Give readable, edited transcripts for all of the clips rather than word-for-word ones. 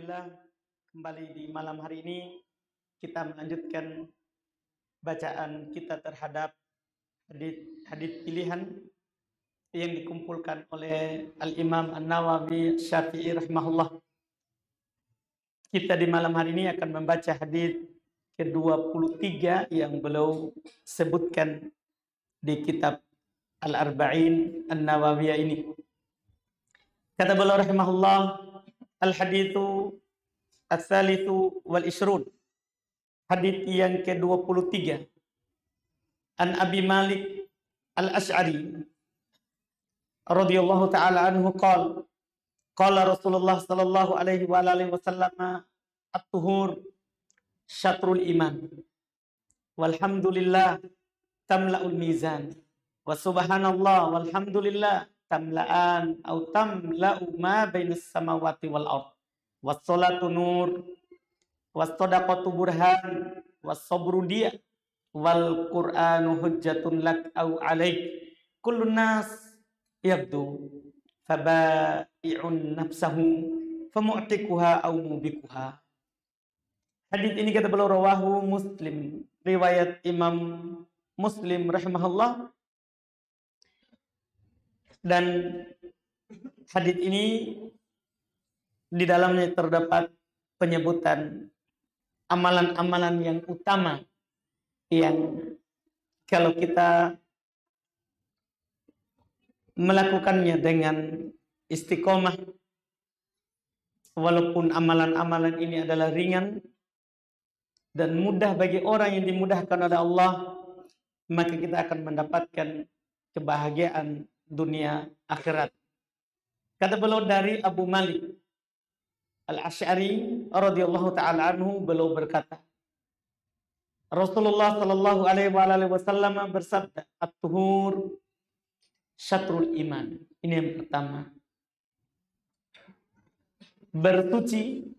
Alhamdulillah, kembali di malam hari ini kita melanjutkan bacaan kita terhadap hadits pilihan yang dikumpulkan oleh Al-Imam An-Nawawi Syafi'i rahimahullah. Kita di malam hari ini akan membaca hadits ke-23 yang beliau sebutkan di kitab Al-Arba'in An-Nawawiyah ini. Kata beliau rahimahullah, al-haditsu ats-tsalitsu wal ishrun. Hadits yang ke-23. An Abi Malik Al-Asy'ari radhiyallahu taala anhu qala Rasulullah sallallahu alaihi wa alihi wasallam at-tuhur syatrul iman walhamdulillah tamla'ul mizan wa subhanallah walhamdulillah tamla'an atau tamla'u ma bainas samawati wal ard was salatu nur was sadaqatu burhan was sabru dia wal qur'anu hujjatun lak au alaik kullun nas yabdu fabai'un nafsahu famu'tikuha au mubikuha. Hadis ini kata beliau rawahu Muslim, riwayat Imam Muslim rahimahullah. Dan hadits ini di dalamnya terdapat penyebutan amalan-amalan yang utama yang kalau kita melakukannya dengan istiqomah, walaupun amalan-amalan ini adalah ringan dan mudah bagi orang yang dimudahkan oleh Allah, maka kita akan mendapatkan kebahagiaan dunia akhirat. Kata beliau dari Abu Malik Al-Asy'ari radhiyallahu taala anhu, beliau berkata, Rasulullah sallallahu alaihi wasallam bersabda, at-tuhur syatrul iman. Ini yang pertama. Bersuci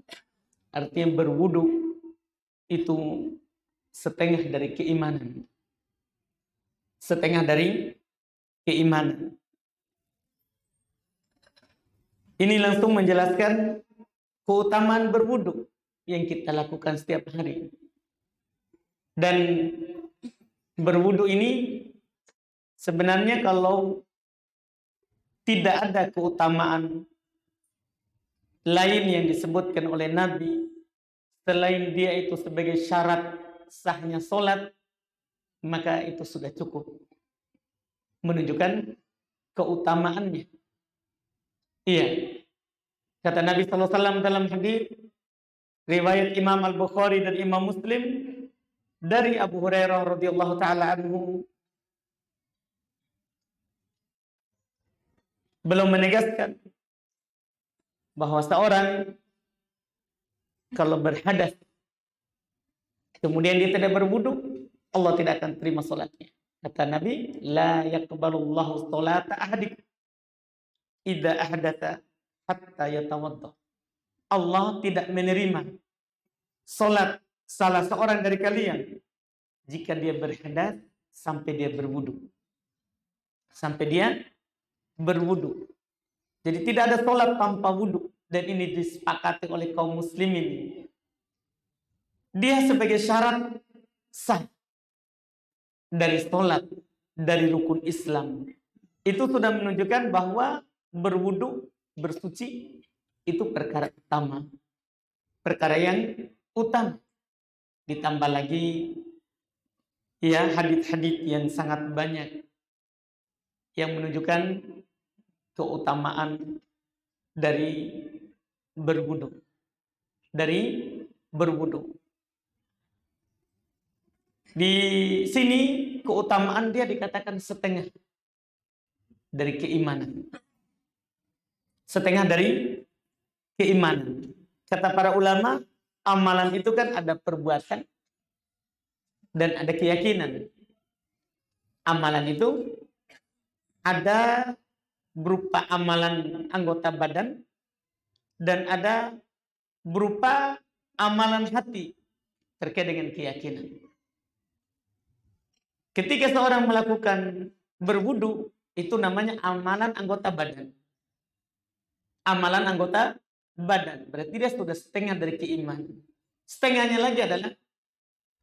artinya berwudu itu setengah dari keimanan. Setengah dari keimanan. Ini langsung menjelaskan keutamaan berwudu yang kita lakukan setiap hari. Dan berwudu ini sebenarnya kalau tidak ada keutamaan lain yang disebutkan oleh Nabi selain dia itu sebagai syarat sahnya sholat, maka itu sudah cukup menunjukkan keutamaannya. Iya, kata Nabi SAW dalam hadis riwayat Imam Al-Bukhari dan Imam Muslim dari Abu Hurairah radhiyallahu taala anhu, belum menegaskan bahwa seorang kalau berhadas kemudian dia tidak berwudu, Allah tidak akan terima salatnya. Kata Nabi, la yaqbalullahu salata ahadikum idza ahdatsa hatta yatawadda. Allah tidak menerima salat salah seorang dari kalian jika dia berhadas sampai dia berwudu. Sampai dia berwudu. Jadi tidak ada salat tanpa wudu, dan ini disepakati oleh kaum muslimin. Dia sebagai syarat sah dari salat, dari rukun Islam. Itu sudah menunjukkan bahwa berwudu, bersuci itu perkara utama. Perkara yang utama. Ditambah lagi ya hadits-hadits yang sangat banyak yang menunjukkan keutamaan dari berwudu. Dari berwudu. Di sini keutamaan dia dikatakan setengah dari keimanan. Setengah dari keimanan. Kata para ulama, amalan itu kan ada perbuatan dan ada keyakinan. Amalan itu ada berupa amalan anggota badan dan ada berupa amalan hati terkait dengan keyakinan. Ketika seorang melakukan berwudu, itu namanya amalan anggota badan. Amalan anggota badan. Berarti dia sudah setengah dari keimanan. Setengahnya lagi adalah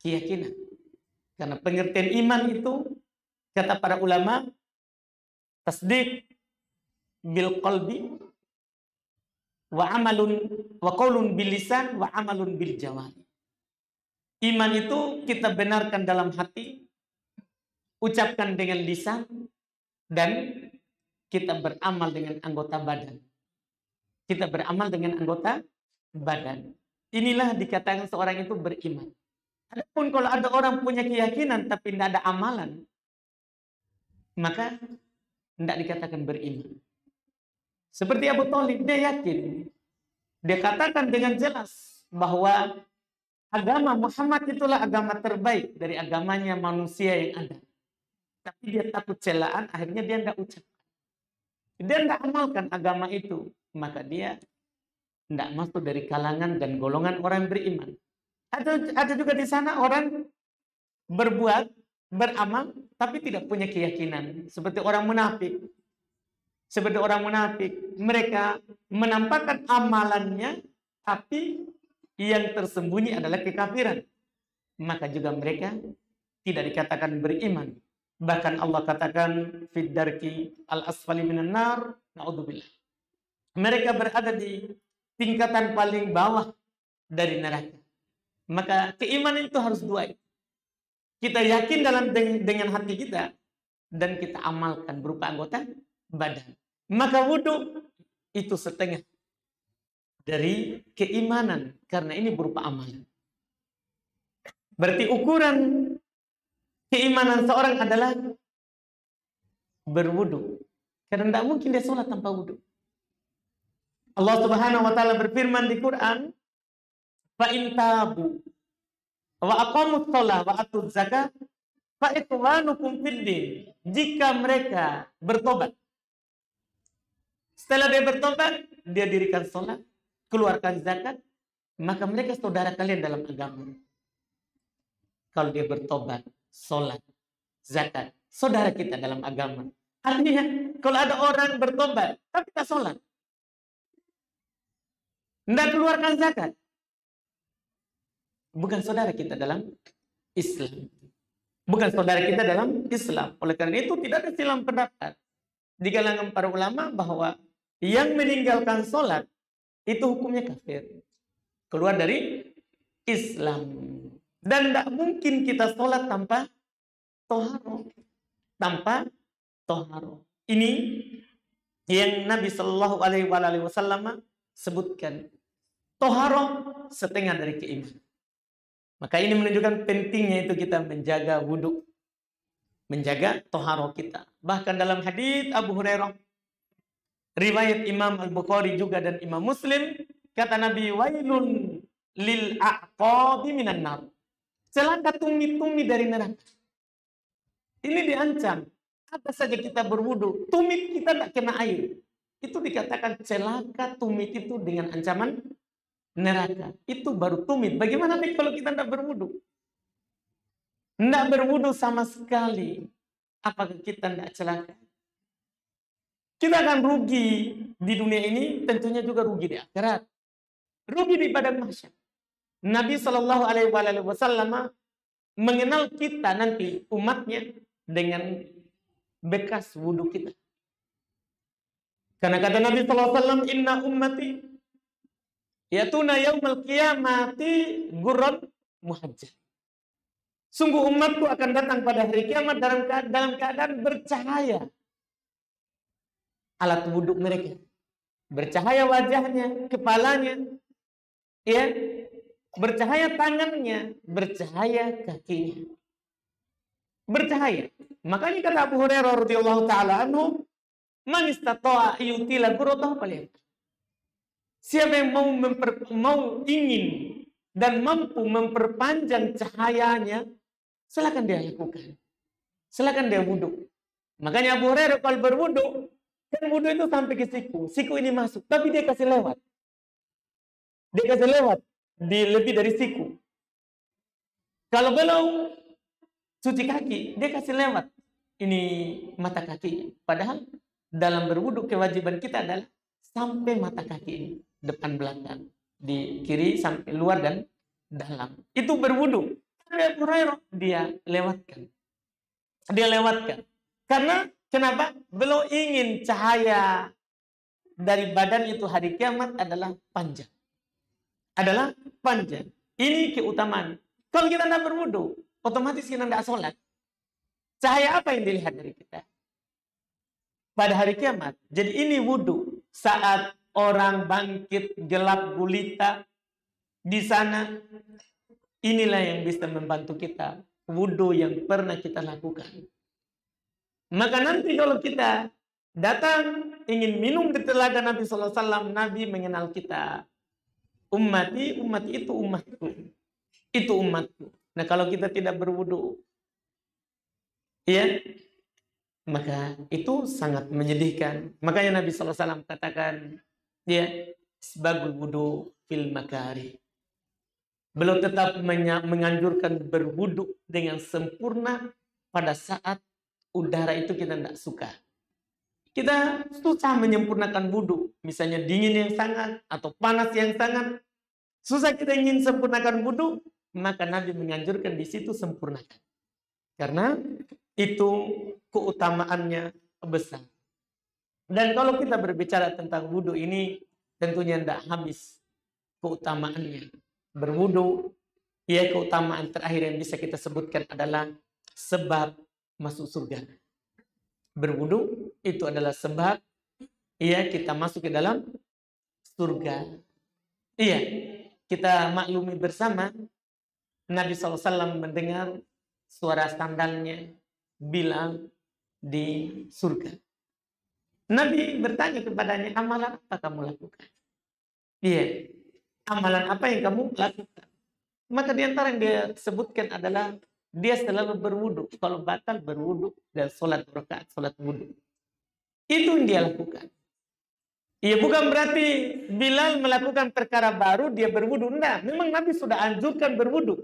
keyakinan. Karena pengertian iman itu, kata para ulama, tasdiq bil qalbi wa amalun wa qaulun bil lisan wa amalun bil jawari. Iman itu kita benarkan dalam hati, ucapkan dengan lisan, dan kita beramal dengan anggota badan. Kita beramal dengan anggota badan. Inilah dikatakan seorang itu beriman. Adapun kalau ada orang punya keyakinan tapi tidak ada amalan, maka tidak dikatakan beriman. Seperti Abu Thalib, dia yakin. Dia katakan dengan jelas bahwa agama Muhammad itulah agama terbaik dari agamanya manusia yang ada. Tapi dia takut celaan, akhirnya dia tidak ucap. Dia tidak amalkan agama itu. Maka dia tidak masuk dari kalangan dan golongan orang beriman. Ada juga di sana orang berbuat, beramal, tapi tidak punya keyakinan. Seperti orang munafik. Seperti orang munafik. Mereka menampakkan amalannya, tapi yang tersembunyi adalah kekafiran. Maka juga mereka tidak dikatakan beriman. Bahkan Allah katakan fid darki al-asfali minan nar, na'udzubillah. Mereka berada di tingkatan paling bawah dari neraka. Maka keimanan itu harus dua. Kita yakin dengan hati kita dan kita amalkan berupa anggota badan. Maka wudhu itu setengah dari keimanan karena ini berupa amalan. Berarti ukuran keimanan seorang adalah berwudu. Karena tidak mungkin dia sholat tanpa wudu. Allah Subhanahu wa taala berfirman di Quran, "Fa in tabu wa aqamus shalah wa atuz zakat fa ikhwanukum fid din." Jika mereka bertobat. Setelah dia bertobat, dia dirikan sholat, keluarkan zakat, maka mereka saudara kalian dalam agama. Kalau dia bertobat, sholat, zakat, saudara kita dalam agama. Artinya, kalau ada orang bertobat, tapi tak sholat, tidak keluarkan zakat, bukan saudara kita dalam Islam. Bukan saudara kita dalam Islam. Oleh karena itu, tidak ada silang pendapat di kalangan para ulama bahwa yang meninggalkan sholat, itu hukumnya kafir. Keluar dari Islam. Dan tidak mungkin kita sholat tanpa toharo. Tanpa toharo. Ini yang Nabi Shallallahu Alaihi Wasallam sebutkan. Toharo setengah dari keimanan. Maka ini menunjukkan pentingnya itu kita menjaga wudhu. Menjaga toharo kita. Bahkan dalam hadits Abu Hurairah, riwayat Imam Al-Bukhari juga dan Imam Muslim, kata Nabi, wailun lil a'qabi minan nar. Celaka tumit-tumit dari neraka. Ini diancam. Apa saja kita berwudu, tumit kita tidak kena air. Itu dikatakan celaka tumit itu dengan ancaman neraka. Itu baru tumit. Bagaimana nih kalau kita tidak berwudu? Tidak berwudu sama sekali. Apakah kita tidak celaka? Kita akan rugi di dunia ini, tentunya juga rugi di akhirat. Rugi di padang mahsyar. Nabi Shallallahu Alaihi Wasallam mengenal kita nanti umatnya dengan bekas wudhu kita. Karena kata Nabi Sallallahu Alaihi Wasallam, Inna ummati yatuna yaumal qiyamati gurran muhajjal. Sungguh umatku akan datang pada hari kiamat dalam keadaan bercahaya. Alat wudhu mereka. Bercahaya wajahnya, kepalanya. Ya, bercahaya tangannya, bercahaya kakinya. Bercahaya. Makanya kata Abu Hurairah radhiyallahu taala anhu, man istata'a yutila ghurratahu falyaf'al. Siapa yang mau ingin dan mampu memperpanjang cahayanya, silakan dia lakukan. Silakan dia wudhu. Makanya Abu Hurairah kalau berwudhu, kan wudhu itu sampai ke siku. Siku ini masuk, tapi dia kasih lewat. Dia kasih lewat di lebih dari siku. Kalau belum cuci kaki, dia kasih lewat ini mata kaki. Padahal dalam berwudhu kewajiban kita adalah sampai mata kaki ini. depan belakang, di kiri sampai luar dan dalam. Itu berwudu. Abu Hurairah dia lewatkan. Dia lewatkan. Karena kenapa? Beliau ingin cahaya dari badan itu hari kiamat adalah panjang. Adalah panjang. Ini keutamaan. Kalau kita tidak berwudu, otomatis kita tidak sholat. Cahaya apa yang dilihat dari kita? Pada hari kiamat. Jadi ini wudu. Saat orang bangkit gelap gulita di sana, inilah yang bisa membantu kita. Wudu yang pernah kita lakukan. Maka nanti kalau kita datang ingin minum di telaga Nabi SAW, Nabi mengenal kita. Ummati itu umatku. Itu umatku. Nah kalau kita tidak berwudu, ya, maka itu sangat menyedihkan. Makanya Nabi SAW katakan, ya, sebagul wudu fil makari. Beliau tetap menganjurkan berwudu dengan sempurna pada saat udara itu kita tidak suka. Kita susah menyempurnakan wudu. Misalnya dingin yang sangat atau panas yang sangat. Susah kita ingin sempurnakan wudu, maka Nabi menganjurkan di situ sempurnakan. Karena itu keutamaannya besar. Dan kalau kita berbicara tentang wudu ini, tentunya tidak habis keutamaannya. Berwudu, ya, keutamaan terakhir yang bisa kita sebutkan adalah sebab masuk surga. Berwudu itu adalah sebab, ya, kita masuk ke dalam surga. Iya, kita maklumi bersama, Nabi SAW mendengar suara sandalnya Bilal di surga. Nabi bertanya kepadanya, amalan apa kamu lakukan? Iya, amalan apa yang kamu lakukan? Maka di antara yang dia sebutkan adalah dia selalu berwudu. Kalau batal berwudu dan sholat rakaat, sholat wudu. Itu yang dia lakukan. Iya, bukan berarti Bilal melakukan perkara baru dia berwudu. Enggak, memang Nabi sudah anjurkan berwudu.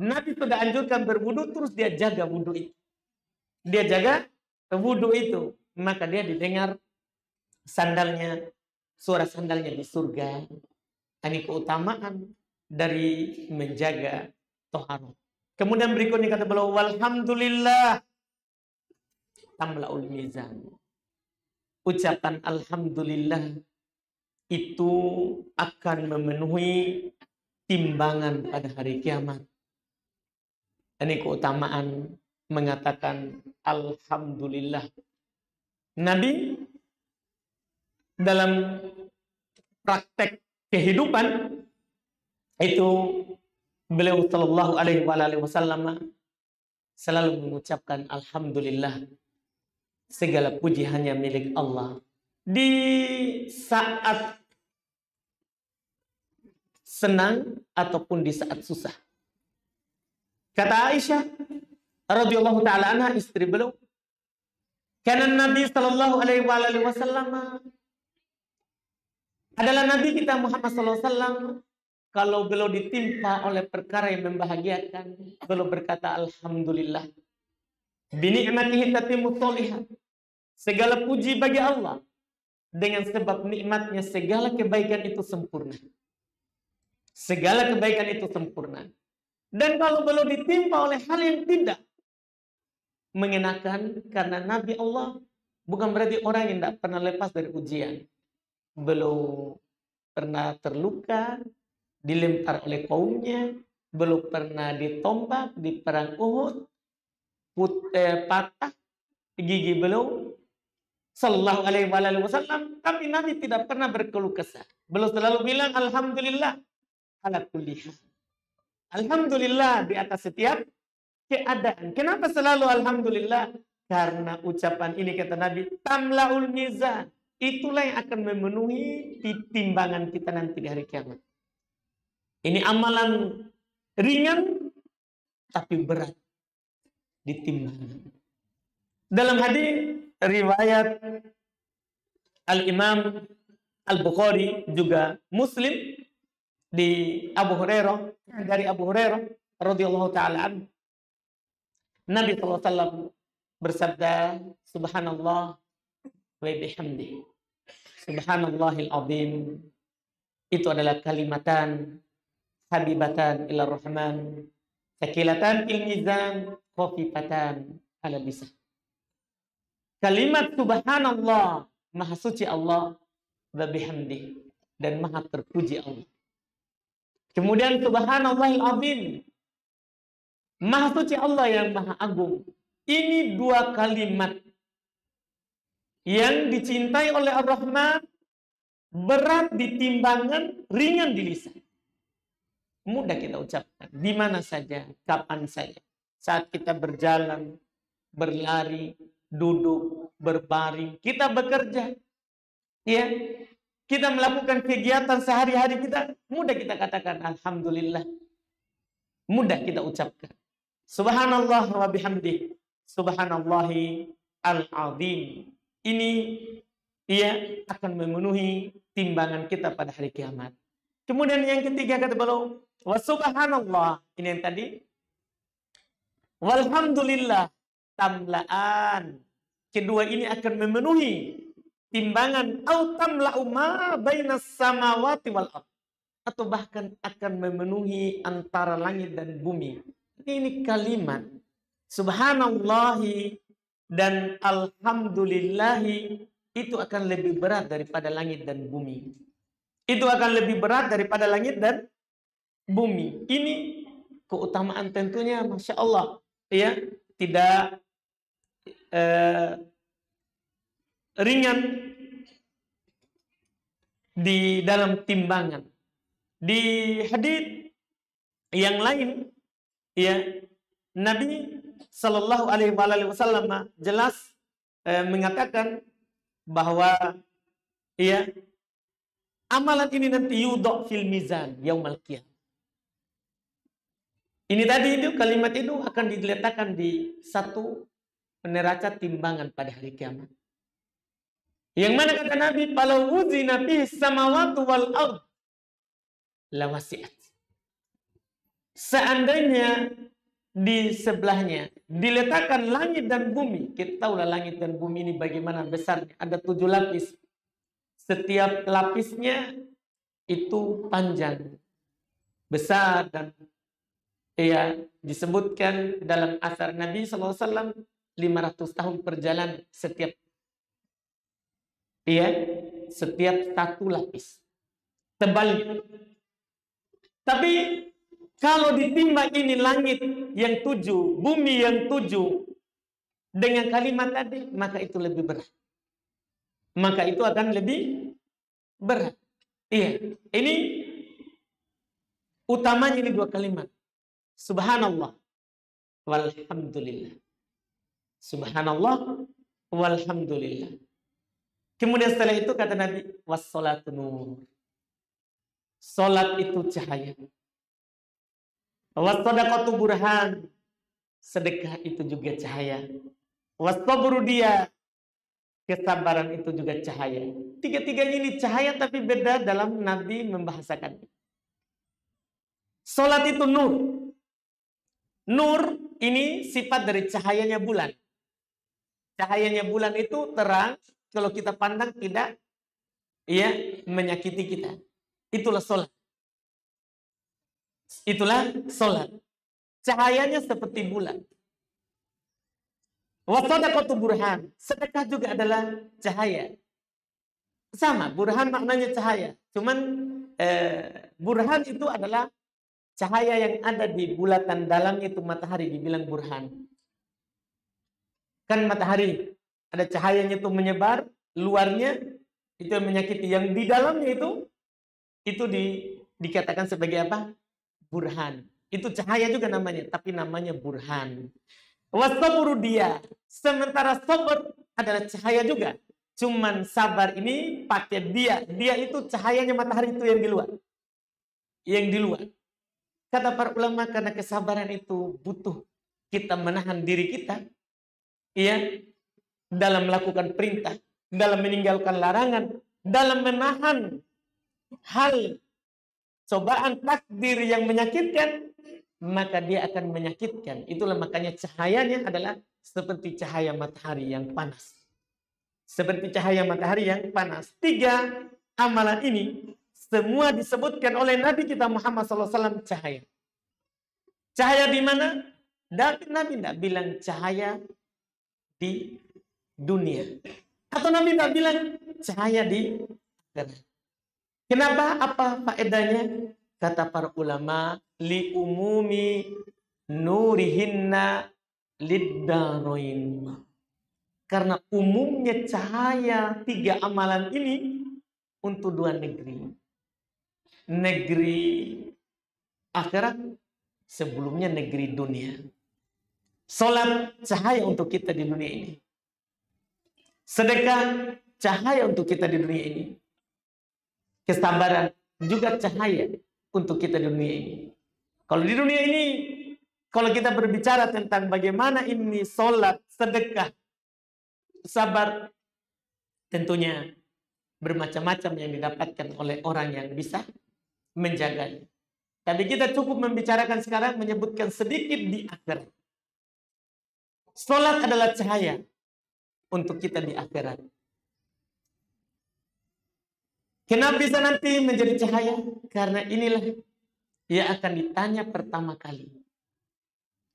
Nabi sudah anjurkan berwudu, terus dia jaga wudu itu. Dia jaga wudu itu. Maka dia didengar sandalnya, suara sandalnya di surga. Ini keutamaan dari menjaga toharoh. Kemudian berikutnya kata beliau, walhamdulillah tamla'ul mizan. Ucapan alhamdulillah itu akan memenuhi timbangan pada hari kiamat. Ini keutamaan mengatakan alhamdulillah. Nabi dalam praktek kehidupan itu beliau sallallahu alaihi wasallam selalu mengucapkan alhamdulillah. Segala puji hanya milik Allah. Di saat senang ataupun di saat susah. Kata Aisyah radhiyallahu taala anha, istri beliau, karena Nabi sallallahu alaihi wasallam adalah Nabi kita Muhammad sallallahu alaihi wasallam, kalau beliau ditimpa oleh perkara yang membahagiakan, beliau berkata alhamdulillah. Bini'matihi tatimmu sholihat. Segala puji bagi Allah. Dengan sebab nikmatnya segala kebaikan itu sempurna. Segala kebaikan itu sempurna. Dan kalau beliau ditimpa oleh hal yang tidak mengenakan, karena Nabi Allah bukan berarti orang yang tidak pernah lepas dari ujian. Beliau pernah terluka, dilempar oleh kaumnya, belum pernah ditombak di perang Uhud, patah gigi beliau sallallahu alaihi wasallam, tapi Nabi tidak pernah berkeluh kesah. Beliau selalu bilang alhamdulillah ala kulli hal. Alhamdulillah di atas setiap keadaan. Kenapa selalu alhamdulillah? Karena ucapan ini kata Nabi tamlaul mizan. Itulah yang akan memenuhi timbangan kita nanti di hari kiamat. Ini amalan ringan tapi berat di timbangan. Dalam hadis riwayat Al-Imam Al-Bukhari juga Muslim di Abu Hurairah, dari Abu Hurairah radhiyallahu taala anhu, Nabi sallallahu alaihi wasallam bersabda, subhanallah wa bihamdihi, subhanallahil azim, itu adalah kalimatan habibatan ila rahman, thaqilatan fil mizan, khafifatan ala lisan. Kalimat subhanallah, maha suci Allah, wa bihamdi, dan maha terpuji Allah. Kemudian subhanallahil azim, maha suci Allah yang maha agung. Ini dua kalimat yang dicintai oleh Ar-Rahman, berat di timbangan, ringan di lisan. Mudah kita ucapkan di mana saja, kapan saja. Saat kita berjalan, berlari, duduk, berbaring, kita bekerja, ya, kita melakukan kegiatan sehari-hari kita, mudah kita katakan alhamdulillah. Mudah kita ucapkan. Subhanallah wa bihamdih. Subhanallahi al-azim. Ini ia akan memenuhi timbangan kita pada hari kiamat. Kemudian yang ketiga kata beliau, wa subhanallah. Ini yang tadi. Walhamdulillah tamla'an. Kedua ini akan memenuhi timbangan au tamla'u ma bainas samawati wal ardh, atau bahkan akan memenuhi antara langit dan bumi. Ini kalimat subhanallahi dan alhamdulillahi itu akan lebih berat daripada langit dan bumi. Itu akan lebih berat daripada langit dan bumi. Ini keutamaan tentunya Masya Allah, ya, tidak ringan di dalam timbangan. Di hadits yang lain, ya, Nabi Shallallahu Alaihi Wasallam jelas mengatakan bahwa, ya, amalan ini nanti yudok fil mizan yaumal qiyamah. Ini tadi itu kalimat itu akan diletakkan di satu neraca timbangan pada hari kiamat. Yang mana kata Nabi, "Falau wuzina fihi samawati wal ard la wasi'at." Seandainya di sebelahnya diletakkan langit dan bumi. Kita tahulah langit dan bumi ini bagaimana besarnya. Ada 7 lapis. Setiap lapisnya itu panjang, besar, dan ya disebutkan dalam asar Nabi SAW 500 tahun perjalanan setiap satu lapis tebalnya. Tapi kalau ditimbang ini langit yang 7, bumi yang 7 dengan kalimat tadi, maka itu lebih berat. Maka itu akan lebih berat. Iya, ini utamanya ini 2 kalimat. Subhanallah walhamdulillah. Subhanallah walhamdulillah. Kemudian setelah itu kata Nabi, wassalatu nur. Salat itu cahaya. Wassadaqatu burhan. Sedekah itu juga cahaya. Wassabru dia. Kesabaran itu juga cahaya. Tiga-tiganya ini cahaya, tapi beda dalam Nabi membahasakannya. Salat itu nur. Nur ini sifat dari cahayanya bulan. Cahayanya bulan itu terang, kalau kita pandang tidak menyakiti kita. Itulah salat. Itulah salat. Cahayanya seperti bulan. Wassadaqatu burhan. Sedekah juga adalah cahaya. Sama, burhan maknanya cahaya. Cuman burhan itu adalah cahaya yang ada di bulatan dalamnya, itu matahari dibilang burhan. Kan matahari ada cahayanya itu menyebar, luarnya itu yang menyakiti, yang di dalamnya itu dikatakan sebagai apa? Burhan. Itu cahaya juga namanya, tapi namanya burhan. Wasabru dia. Sementara sabar adalah cahaya juga. Cuman sabar ini pakai dia. Dia itu cahayanya matahari itu yang di luar. Yang di luar. Kata para ulama, karena kesabaran itu butuh kita menahan diri kita, dalam melakukan perintah, dalam meninggalkan larangan, dalam menahan hal cobaan takdir yang menyakitkan, maka dia akan menyakitkan. Itulah makanya cahayanya adalah seperti cahaya matahari yang panas. Seperti cahaya matahari yang panas. 3 amalan ini semua disebutkan oleh Nabi kita Muhammad SAW cahaya. Cahaya di mana? Nabi tidak bilang cahaya di dunia. Atau Nabi tidak bilang cahaya di akhirat. Kenapa? Apa faedahnya? Kata para ulama, li umumi nurihinna liddaroin. Karena umumnya cahaya 3 amalan ini untuk 2 negeri. Negeri akhirat, sebelumnya negeri dunia. Salat cahaya untuk kita di dunia ini. Sedekah cahaya untuk kita di dunia ini. Kesabaran juga cahaya untuk kita di dunia ini. Kalau di dunia ini, kalau kita berbicara tentang bagaimana ini salat, sedekah, sabar, tentunya bermacam-macam yang didapatkan oleh orang yang bisa menjaganya. Tapi kita cukup membicarakan sekarang, menyebutkan sedikit di akhirat. Salat adalah cahaya untuk kita di akhirat. Kenapa bisa nanti menjadi cahaya? Karena inilah yang akan ditanya pertama kali.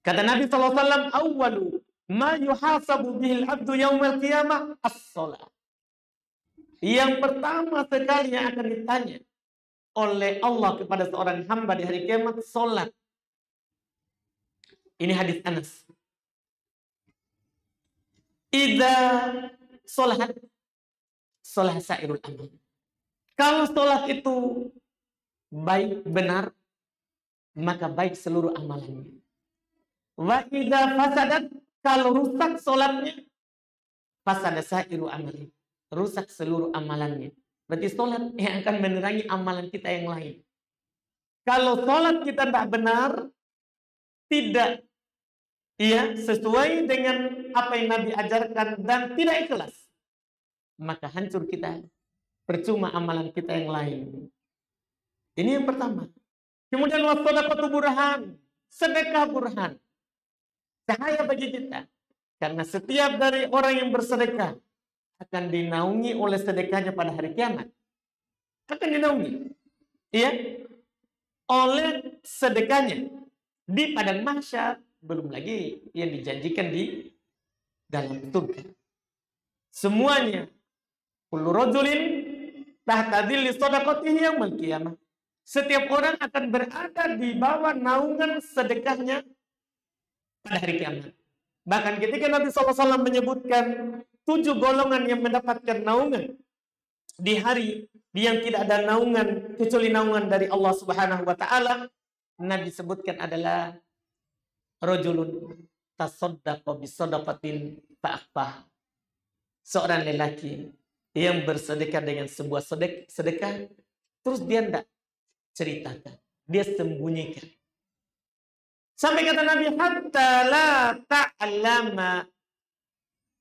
Kata Nabi SAW, awwalu ma yuhasabu bihil abdu yaumal qiyamah as-salat. Yang pertama sekali yang akan ditanya oleh Allah kepada seorang hamba di hari kiamat, salat. Ini hadis Anas. Idza salat sairul amal. Kalau salat itu baik, benar, maka baik seluruh amalannya. Wa idza fasadat, kalau rusak salatnya, fasada sairu amali. Rusak seluruh amalannya. Berarti salat yang akan menerangi amalan kita yang lain. Kalau salat kita tidak benar, tidak sesuai dengan apa yang Nabi ajarkan dan tidak ikhlas, maka hancur kita. Percuma amalan kita yang lain. Ini yang pertama. Kemudian wassadaqatu burhan, sedekah burhan. Cahaya bagi kita. Karena setiap dari orang yang bersedekah akan dinaungi oleh sedekahnya pada hari kiamat. Akan dinaungi. Oleh sedekahnya di padang mahsyar, belum lagi yang dijanjikan di dalam surga. Semuanya kullu rajulin tahta dhilli shadaqatihi yaumil qiyamah. Setiap orang akan berada di bawah naungan sedekahnya pada hari kiamat. Bahkan ketika Nabi SAW menyebutkan 7 golongan yang mendapatkan naungan di hari yang tidak ada naungan kecuali naungan dari Allah Subhanahu wa taala, Nabi sebutkan adalah rajulun tasaddaqa bi shadaqatin fa'akhfah. Seorang lelaki yang bersedekah dengan sebuah sedekah, terus dia tidak ceritakan, dia sembunyikan. Sampai kata Nabi, hatta la ta'lama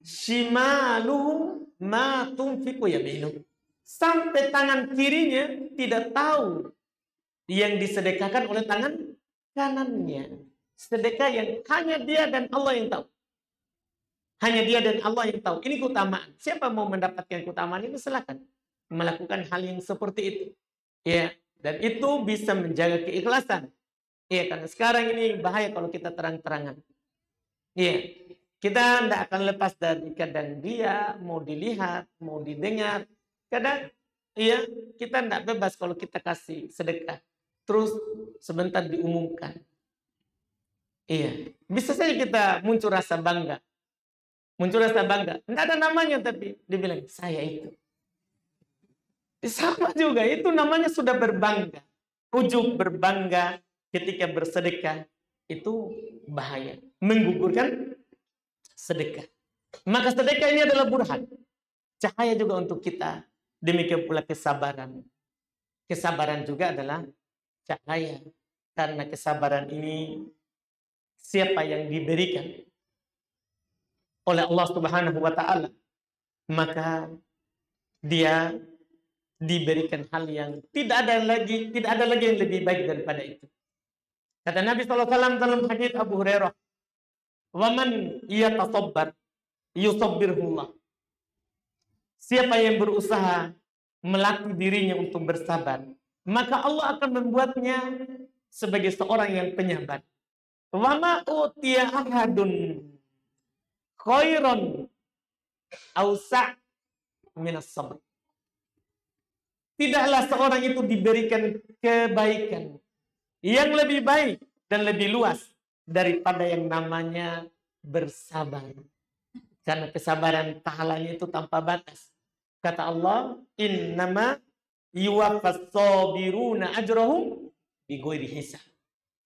shimaluhu ma tunfiqu yaminuhu. Sampai tangan kirinya tidak tahu yang disedekahkan oleh tangan kanannya. Sedekah yang hanya dia dan Allah yang tahu. Hanya dia dan Allah yang tahu. Ini keutamaan. Siapa mau mendapatkan keutamaan itu, silakan melakukan hal yang seperti itu. Dan itu bisa menjaga keikhlasan. Karena sekarang ini bahaya kalau kita terang-terangan. Kita tidak akan lepas dari kadang dia mau dilihat, mau didengar. Kadang kita tidak bebas kalau kita kasih sedekah. Terus sebentar diumumkan. Bisa saja kita muncul rasa bangga. Tidak ada namanya tapi dibilang saya itu. Sama juga, itu namanya sudah berbangga. Ujub berbangga ketika bersedekah itu bahaya. Menggugurkan sedekah. Maka sedekah ini adalah burhan. Cahaya juga untuk kita. Demikian pula kesabaran. Kesabaran juga adalah cahaya. Karena kesabaran ini siapa yang diberikan oleh Allah Subhanahu wa taala, maka dia diberikan hal yang tidak ada lagi yang lebih baik daripada itu. Kata Nabi SAW dalam hadits Abu Hurairah, "Wa man yatasabbar yusabbirullah." Siapa yang berusaha melatih dirinya untuk bersabar, maka Allah akan membuatnya sebagai seorang yang penyabar. Wa ma utiya ahadun khairon ausa' minas sabr. Tidaklah seorang itu diberikan kebaikan yang lebih baik dan lebih luas daripada yang namanya bersabar. Karena kesabaran pahalanya itu tanpa batas. Kata Allah, innama yuwaffas sabiruna ajrahum bighairi hisab.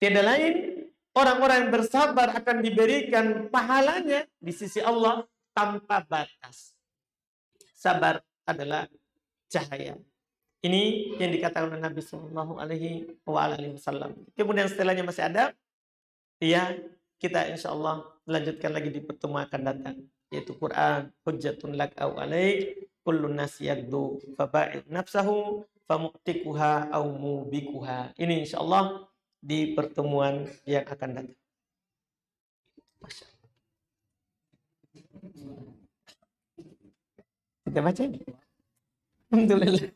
Tiada lain, orang-orang yang bersabar akan diberikan pahalanya di sisi Allah tanpa batas. Sabar adalah cahaya. Ini yang dikatakan oleh Nabi Sallallahu Alaihi Wasallam. Kemudian setelahnya masih ada, ya kita insya Allah lanjutkan lagi di pertemuan akan datang, yaitu Quran hujjatun lak au alaik kullu nas yagdu faba'id nafsahu famuqtikuha au mubikuha. Ini insya Allah di pertemuan yang akan datang. Kita baca ini. Alhamdulillah.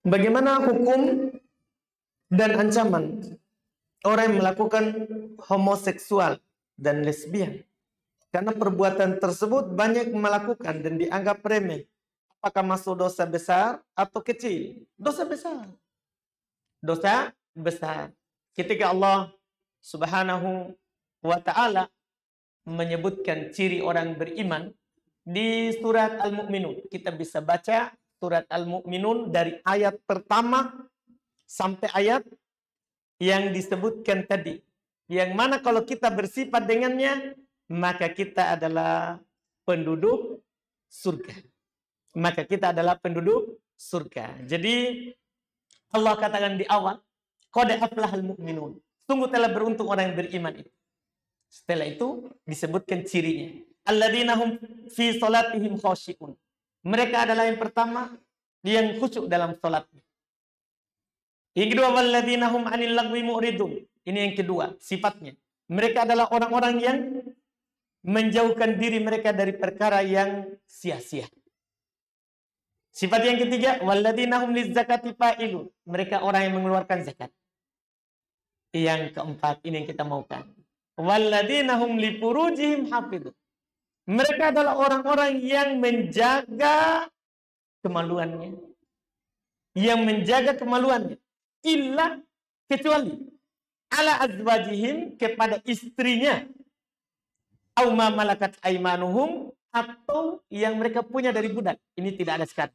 Bagaimana hukum dan ancaman orang yang melakukan homoseksual dan lesbian? Karena perbuatan tersebut banyak melakukan dan dianggap remeh. Apakah masuk dosa besar atau kecil? Dosa besar. Dosa besar. Ketika Allah Subhanahu wa ta'ala menyebutkan ciri orang beriman di surat Al-Mu'minun. Kita bisa baca surat Al-Mu'minun dari ayat pertama sampai ayat yang disebutkan tadi. Yang mana kalau kita bersifat dengannya, maka kita adalah penduduk surga. Maka kita adalah penduduk surga. Jadi Allah katakan di awal, qad aflahal mu'minun. Sungguh telah beruntung orang yang beriman itu. Setelah itu disebutkan cirinya. Alladzina hum fi salatihim khashi'un. Mereka adalah yang pertama yang khusyuk dalam salatnya. Yang kedua, walladzina hum 'anil lagwi mu'ridun. Ini yang kedua, sifatnya. Mereka adalah orang-orang yang menjauhkan diri mereka dari perkara yang sia-sia. Sifat yang ketiga, walladzina hum lizzakati fa'ilun. Mereka orang yang mengeluarkan zakat. Yang keempat, ini yang kita maukan. Walladzina hum li furujihim hafidun. Mereka adalah orang-orang yang menjaga kemaluannya. Yang menjaga kemaluannya. Illa, kecuali ala azwajihim, kepada istrinya. Au ma malakat aimanuhum, atau yang mereka punya dari budak. Ini tidak ada sekat.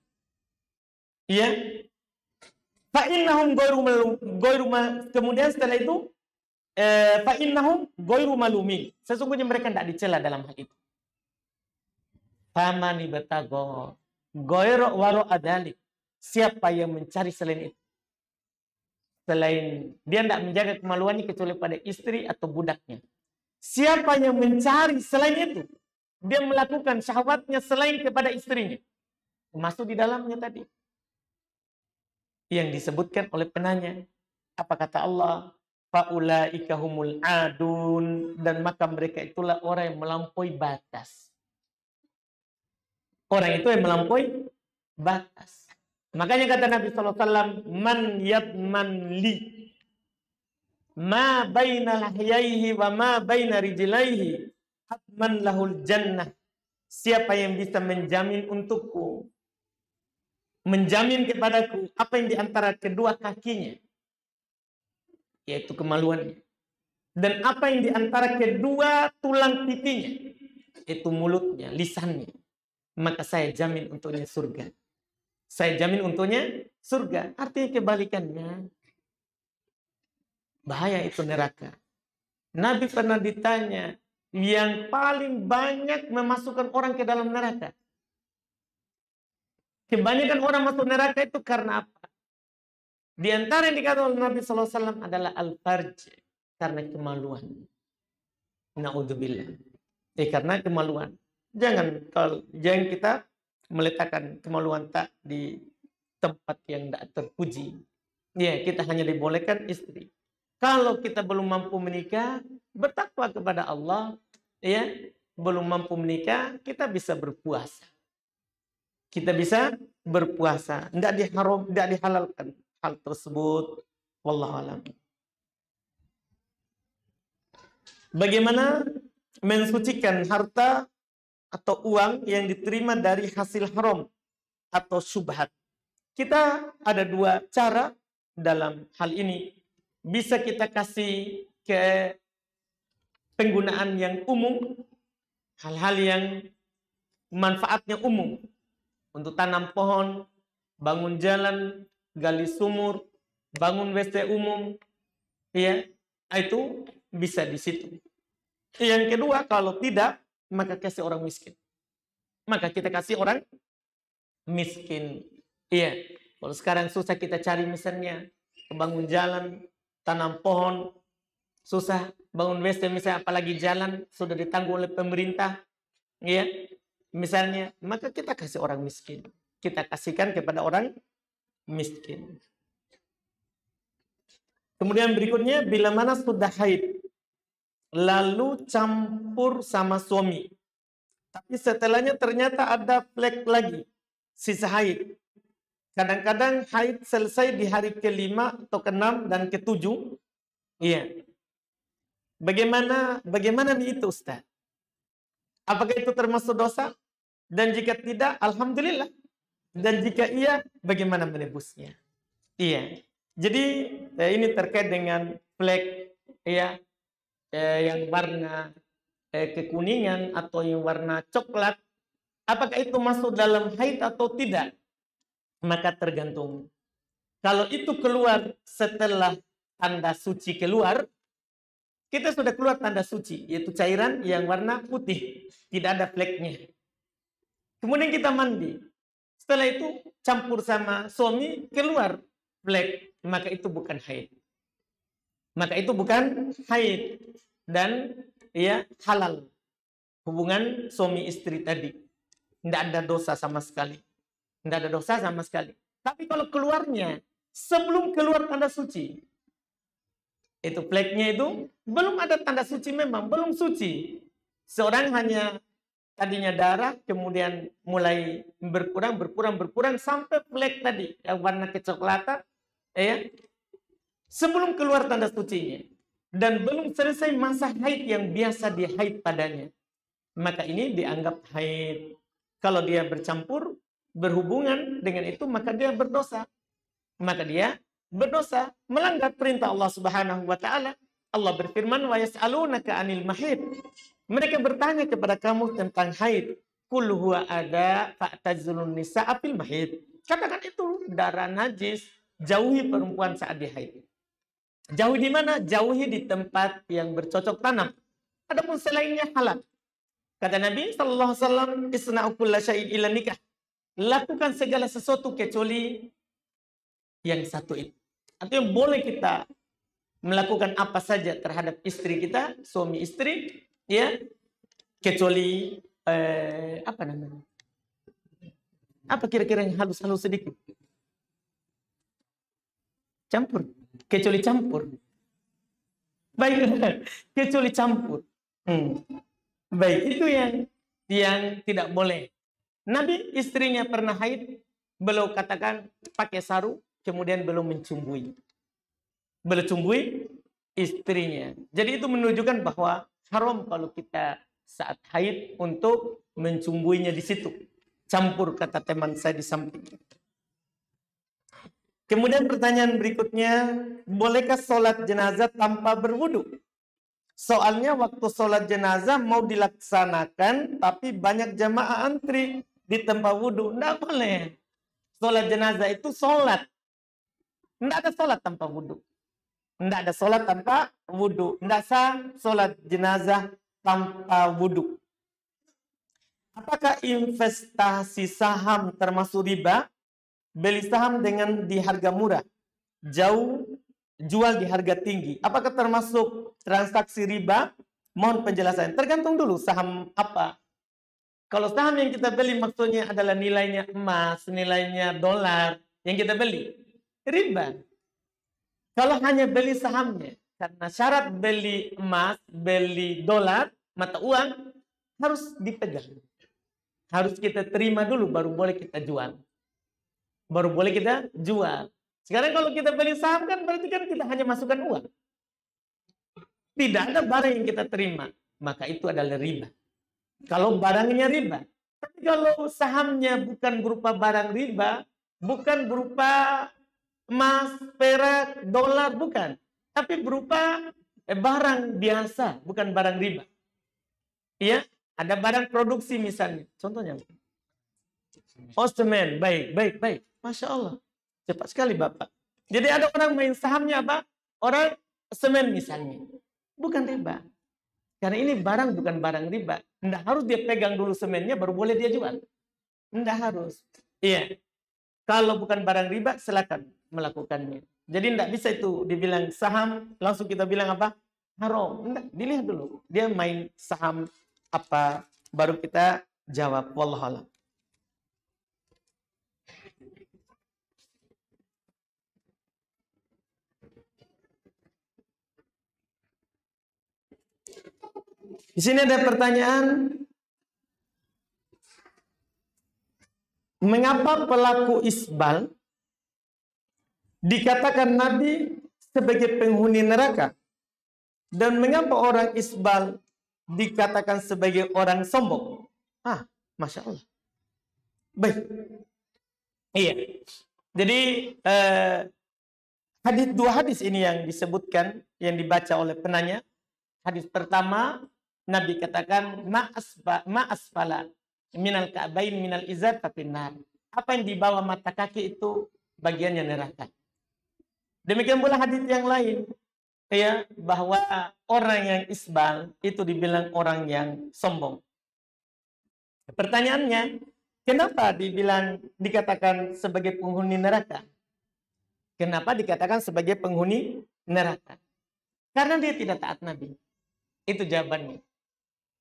Ya. Fa innahum kemudian setelah itu fa innahum ghairu malumin. Sesungguhnya mereka tidak dicela dalam hal itu. Faman ibtago ghairu waro adalik. Siapa yang mencari selain itu? Selain dia tidak menjaga kemaluannya kecuali pada istri atau budaknya. Siapa yang mencari selain itu? Dia melakukan syahwatnya selain kepada istrinya. Masuk di dalamnya tadi. Yang disebutkan oleh penanya. Apa kata Allah? Fa'ulaika humul adun. Dan maka mereka itulah orang yang melampaui batas. Orang itu yang melampaui batas. Makanya kata Nabi SAW, man yadman li ma baina lahyaihi wa ma baina rijlaihi hatman lahul jannah. Siapa yang bisa menjamin untukku, menjamin kepadaku apa yang di antara kedua kakinya, yaitu kemaluannya, dan apa yang di antara kedua tulang pipinya, yaitu mulutnya, lisannya, maka saya jamin untuknya surga. Saya jamin untuknya surga. Artinya kebalikannya, bahaya itu neraka. Nabi pernah ditanya, yang paling banyak memasukkan orang ke dalam neraka. Kebanyakan orang masuk neraka itu karena apa? Di antara yang dikatakan oleh Nabi SAW adalah al-farj, karena kemaluan. Na'udzubillah. Karena kemaluan. Jangan kita meletakkan kemaluan tak di tempat yang tidak terpuji. Ya, kita hanya dibolehkan istri. Kalau kita belum mampu menikah, bertakwa kepada Allah, ya, belum mampu menikah, kita bisa berpuasa. Kita bisa berpuasa, tidak dihalalkan hal tersebut. Wallahu a'lam. Bagaimana mensucikan harta atau uang yang diterima dari hasil haram atau syubhat? Kita ada dua cara dalam hal ini. Bisa kita kasih ke penggunaan yang umum, hal-hal yang manfaatnya umum. Untuk tanam pohon, bangun jalan, gali sumur, bangun WC umum, ya, itu bisa di situ. Yang kedua, kalau tidak, maka kasih orang miskin. Maka kita kasih orang miskin. Iya, kalau sekarang susah kita cari misalnya, bangun jalan, tanam pohon, susah, bangun WC misalnya, apalagi jalan, sudah ditanggung oleh pemerintah, ya, misalnya, maka kita kasih orang miskin. Kita kasihkan kepada orang miskin. Kemudian berikutnya, bila mana sudah haid, lalu campur sama suami. Tapi setelahnya ternyata ada flek lagi, sisa haid. Kadang-kadang haid selesai di hari ke-5 atau ke-6 dan ke-7. Iya. Bagaimana nih itu, Ustaz? Apakah itu termasuk dosa? Dan jika tidak, alhamdulillah. Dan jika iya, bagaimana menebusnya? Iya. Jadi ini terkait dengan flek, ya, yang warna kekuningan atau yang warna coklat, apakah itu masuk dalam haid atau tidak? Maka tergantung. Kalau itu keluar setelah tanda suci keluar, kita sudah keluar tanda suci, yaitu cairan yang warna putih, tidak ada fleknya. Kemudian kita mandi. Setelah itu campur sama suami, keluar flek, maka itu bukan haid. Maka itu bukan haid. Dan ya halal hubungan suami istri tadi, tidak ada dosa sama sekali, tidak ada dosa sama sekali. Tapi kalau keluarnya sebelum keluar tanda suci, itu fleknya itu belum ada tanda suci, memang belum suci. Seorang hanya tadinya darah, kemudian mulai berkurang sampai flek tadi yang warna kecoklatan, ya, sebelum keluar tanda sucinya. Dan belum selesai masa haid yang biasa di haid padanya, maka ini dianggap haid. Kalau dia bercampur, berhubungan dengan itu, maka dia berdosa. Maka dia berdosa, melanggar perintah Allah Subhanahu wa taala. Allah berfirman, "Wa yas'alunaka 'anil mahid." Mereka bertanya kepada kamu tentang haid. "Qul huwa ada fa'tazilun nisaa fil mahid." Katakan itu darah najis, jauhi perempuan saat di haid. Jauhi di mana? Jauhi di tempat yang bercocok tanam. Adapun selainnya halal. Kata Nabi sallallahu alaihi wasallam, "Isna'u kulla syai'in illa nikah." Lakukan segala sesuatu kecuali yang satu itu. Artinya boleh kita melakukan apa saja terhadap istri kita, suami istri, ya, kecuali apa namanya? Apa kira-kira yang halus-halus sedikit? Campur. Kecuali campur. Baik, kecuali campur. Baik, itu yang tidak boleh. Nabi istrinya pernah haid, beliau katakan pakai sarung, kemudian belum mencumbui. Belum cumbui istrinya. Jadi itu menunjukkan bahwa haram kalau kita saat haid untuk mencumbuinya di situ. Campur, kata teman saya di samping. Kemudian pertanyaan berikutnya, bolehkah sholat jenazah tanpa berwudu? Soalnya waktu sholat jenazah mau dilaksanakan, tapi banyak jamaah antri di tempat wudu. Tidak boleh. Sholat jenazah itu sholat. Tidak ada sholat tanpa wudu. Tidak ada sholat tanpa wudu. Tidak sah sholat jenazah tanpa wudu. Apakah investasi saham termasuk riba? Beli saham dengan di harga murah, jual di harga tinggi. Apakah termasuk transaksi riba? Mohon penjelasan. Tergantung dulu saham apa. Kalau saham yang kita beli maksudnya adalah nilainya emas, nilainya dolar yang kita beli, riba. Kalau hanya beli sahamnya, karena syarat beli emas, beli dolar, mata uang, harus dipegang. Harus kita terima dulu, baru boleh kita jual. Baru boleh kita jual. Sekarang kalau kita beli saham kan berarti kan kita hanya masukkan uang. Tidak ada barang yang kita terima. Maka itu adalah riba. Kalau barangnya riba. Tapi kalau sahamnya bukan berupa barang riba, bukan berupa emas, perak, dolar, bukan. Tapi berupa barang biasa, bukan barang riba. Iya, ada barang produksi misalnya. Contohnya. Oh, semen. Baik. Masya Allah. Cepat sekali Bapak. Jadi ada orang main sahamnya apa? Orang semen misalnya. Bukan riba. Karena ini barang bukan barang riba. Tidak harus dia pegang dulu semennya baru boleh dia jual. Tidak harus. Iya. Kalau bukan barang riba silakan melakukannya. Jadi tidak bisa itu dibilang saham langsung kita bilang apa? Haram. Tidak, dilihat dulu. Dia main saham apa baru kita jawab. Wallahualam. Di sini ada pertanyaan, mengapa pelaku isbal dikatakan Nabi sebagai penghuni neraka? Dan mengapa orang isbal dikatakan sebagai orang sombong? Masya Allah. Baik. Iya. Jadi dua hadis ini yang disebutkan, yang dibaca oleh penanya. Hadis pertama, Nabi katakan ma'asfala minal ka'bain minal izar fafinnar. Apa yang di bawah mata kaki itu bagiannya neraka. Demikian pula hadis yang lain, ya, bahwa orang yang isbal itu dibilang orang yang sombong. Pertanyaannya, kenapa dikatakan sebagai penghuni neraka? Kenapa dikatakan sebagai penghuni neraka? Karena dia tidak taat Nabi. Itu jawabannya.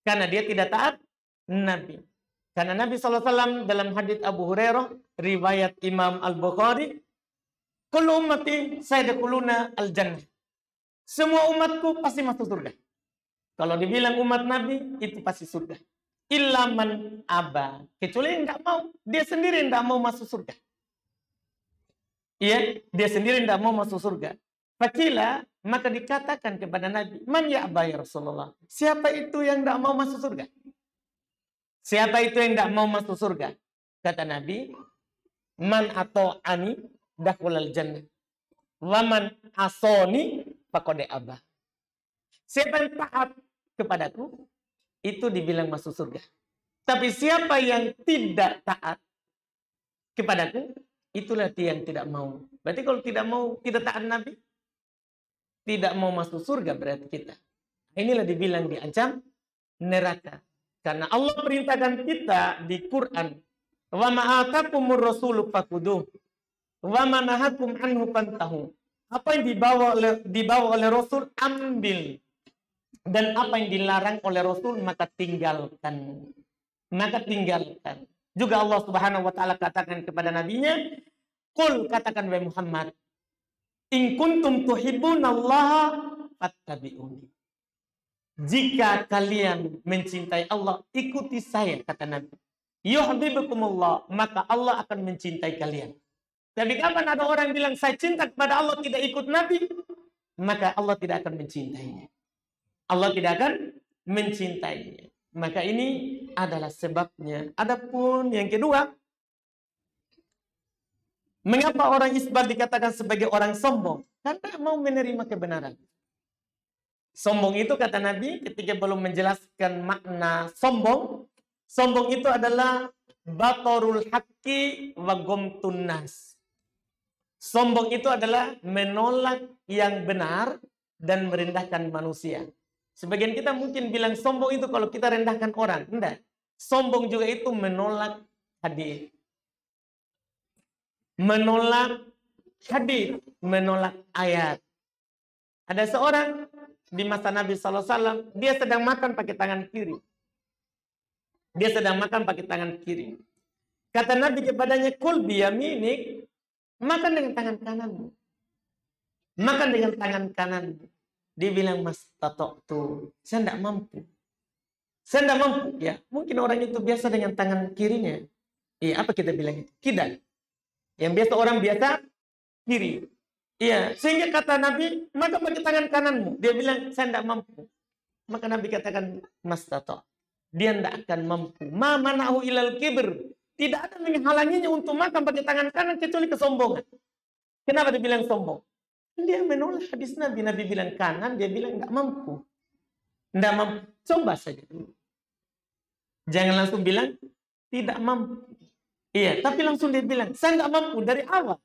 Karena dia tidak taat Nabi. Karena Nabi SAW dalam hadits Abu Hurairah, riwayat Imam Al-Bukhari, kullu ummati sayadkhuluna al-jannah. Semua umatku pasti masuk surga. Kalau dibilang umat Nabi, itu pasti surga. Illa man aba. Kecuali yang tidak mau. Dia sendiri tidak mau masuk surga. Iya, dia sendiri tidak mau masuk surga. Fakila, maka dikatakan kepada Nabi, man ya aba ya Rasulullah. Siapa itu yang tidak mau masuk surga? Siapa itu yang tidak mau masuk surga? Kata Nabi, man ato'ani dakhulal jannah. Waman asoni faqad aba. Siapa yang taat kepadaku, itu dibilang masuk surga. Tapi siapa yang tidak taat kepadaku, itulah dia yang tidak mau. Berarti kalau tidak mau, tidak taat Nabi, tidak mau masuk surga berarti kita. Inilah dibilang diancam neraka. Karena Allah perintahkan kita di Quran, wa ma'atakumur rasulu fakuduh, wa manahakum anhu pantahu. Apa yang dibawa oleh Rasul, ambil. Dan apa yang dilarang oleh Rasul, maka tinggalkan. Maka tinggalkan. Juga Allah Subhanahu wa taala katakan kepada nabinya, qul, katakan wahai Muhammad, in kuntum tuhibbunallaha fattabi'uni. Jika kalian mencintai Allah, ikuti saya, kata Nabi. Yuhibbukumullah, maka Allah akan mencintai kalian. Tapi kapan ada orang bilang saya cinta kepada Allah tidak ikut Nabi, maka Allah tidak akan mencintainya. Allah tidak akan mencintainya. Maka ini adalah sebabnya. Adapun yang kedua, mengapa orang isbal dikatakan sebagai orang sombong? Karena mau menerima kebenaran. Sombong itu kata Nabi ketika belum menjelaskan makna sombong. Sombong itu adalah batorul haqqi wa gomtun nas. Sombong itu adalah menolak yang benar dan merendahkan manusia. Sebagian kita mungkin bilang sombong itu kalau kita rendahkan orang. Tidak. Sombong juga itu menolak hadis. Menolak hadis, menolak ayat. Ada seorang di masa Nabi SAW, dia sedang makan pakai tangan kiri. Dia sedang makan pakai tangan kiri. Kata Nabi kepadanya, kul biyaminik, makan dengan tangan kananmu. Makan dengan tangan kanan. Dia bilang, mas tato tuh, saya tidak mampu. Saya tidak mampu. Ya, mungkin orang itu biasa dengan tangan kirinya. Iya, apa kita bilang itu? Kidal. Yang biasa orang biasa kiri. Iya, sehingga kata Nabi, maka pakai tangan kananmu. Dia bilang, saya tidak mampu. Maka Nabi katakan, mas tato. Dia tidak akan mampu. Ma manahu ilal kibr. Tidak ada menghalanginya untuk makan pakai tangan kanan kecuali kesombongan. Kenapa dia bilang sombong? Dia menolak hadis Nabi. Nabi bilang kanan, dia bilang nggak mampu. Nggak mampu. Coba saja dulu. Jangan langsung bilang tidak mampu. Iya, tapi langsung dia bilang, saya nggak mampu dari awal.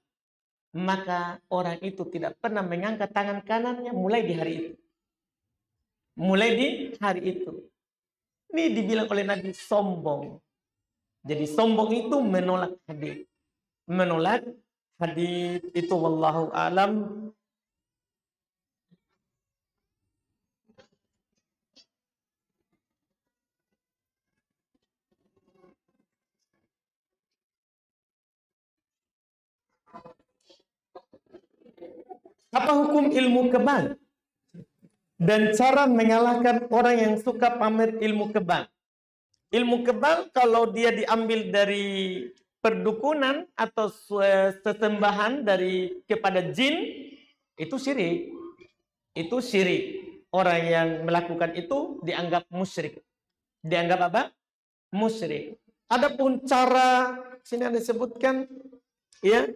Maka orang itu tidak pernah mengangkat tangan kanannya mulai di hari itu. Mulai di hari itu. Ini dibilang oleh Nabi sombong. Jadi sombong itu menolak hadis. Menolak hadis itu wallahu alam. Apa hukum ilmu kebal? Dan cara mengalahkan orang yang suka pamer ilmu kebal. Ilmu kebal kalau dia diambil dari perdukunan atau sesembahan dari kepada jin, itu syirik. Itu syirik. Orang yang melakukan itu dianggap musyrik. Dianggap apa? Musyrik. Adapun cara sini ada disebutkan, ya,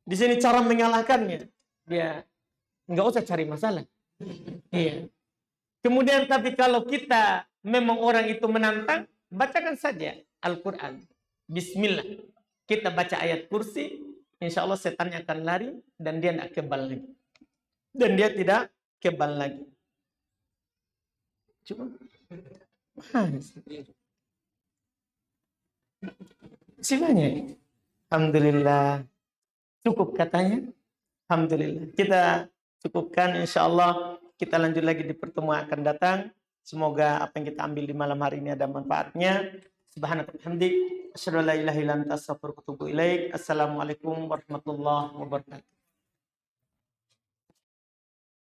di sini cara mengalahkannya, dia nggak usah cari masalah. Iya. Kemudian tapi kalau kita memang orang itu menantang, bacakan saja Al-Quran. Bismillah. Kita baca ayat kursi, insya Allah setannya akan lari dan dia tidak kebal lagi. Dan dia tidak kebal lagi. Cuma silanya. Alhamdulillah. Cukup katanya. Alhamdulillah. Kita cukupkan, insya Allah kita lanjut lagi di pertemuan akan datang. Semoga apa yang kita ambil di malam hari ini ada manfaatnya. Subhanallah hamdik. Asyhadu an la ilaha illa anta astaghfiruka wa atubu ilaik. Assalamualaikum warahmatullahi wabarakatuh.